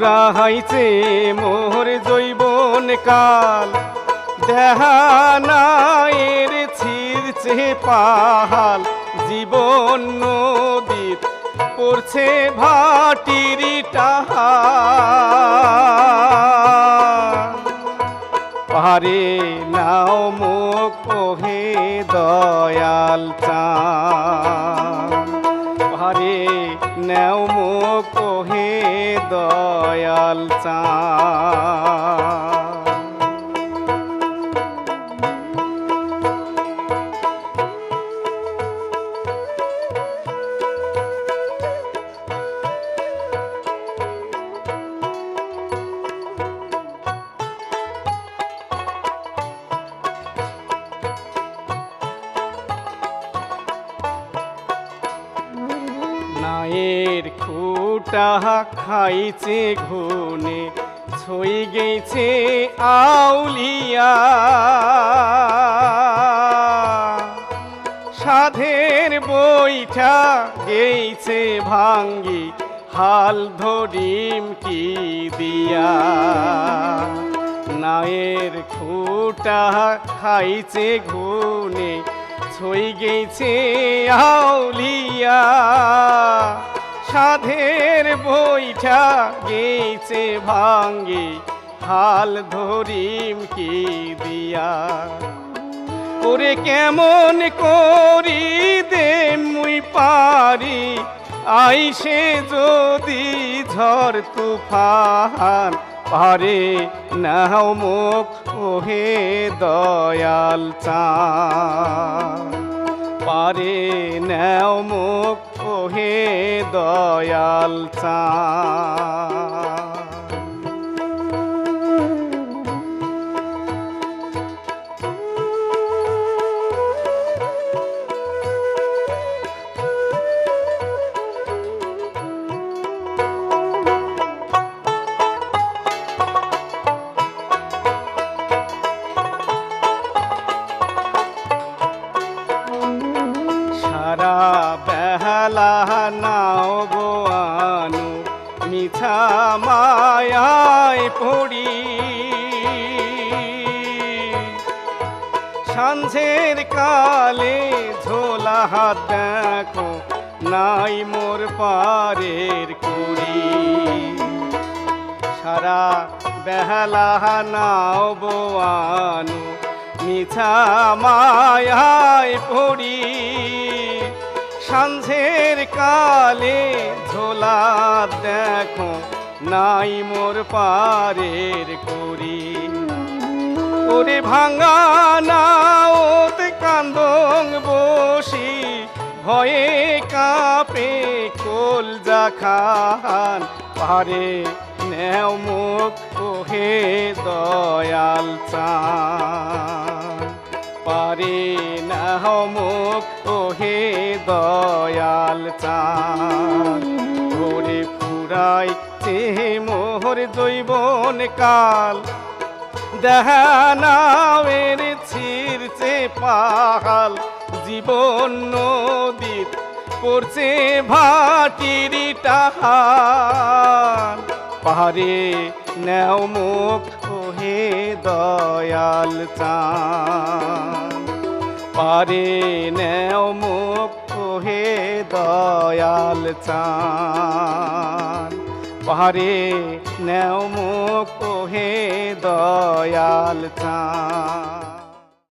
ফুরাইছে মোর জৈবন কাল, দেহানায়ের ছিঁড়ছে পাহাল, জীবন নদীত পড়ছে ভাটির টাহা। পারে নাও মুখ ওহে দয়াল চাঁদ, পারে নাও মুখ ওহে দয়াল চাঁদ। নায়ের খুটা খাইছে ঘুনে, ছই গেছে আউলিয়া। সাধের বইটা গেছে ভাঙ্গি, হাল ধরিম কি দিয়া। নায়ের খুটা খাইছে ঘুনে, ছই গেছে আউলিয়া। সাধের বইটা গেছে ভাঙ্গি, হাল ধরিম কি দিয়া। ওরে কেমন করি দেন মুই পারি, আইসে যদি ঝড় তুফান। পারে নাও মুখ ওহে দয়াল চাঁদ, পারে নাও মুখ ওহে দয়াল চাঁদ। সারা বেহালা নাও গো আনু, মিছা মায়ায় পড়ি। সাঁঝের কালে ঝোলা হাত দেখো, নাই মোর পারের কুড়ি। সারা বেহালা নাও গো আনু, মিছা মায়ায় পড়ি। সাঁঝের কালে ঝোলা দেখো, নাই মোর পারের করি। ওরে ভাঙা নাওত কান্দং বসি, ভয়ে কাঁপে কলজা খান। পারে নেও মুখ ওহে দয়াল চাঁদ, পারে নাও মুখ ওহে দয়াল চাঁদ। ওরে ফুরাইছে মোর জৈবন কাল, দেহানায়ের ছিঁড়ছে পাহাল, জীবন নদীত পড়ছে ভাটির টাহান। পারে নেও মুখ ওহে দয়াল চাঁদ, পারে নেও মুখ ওহে দয়াল চাঁদ, পারে নেও মুখ ওহে দয়াল চাঁদ।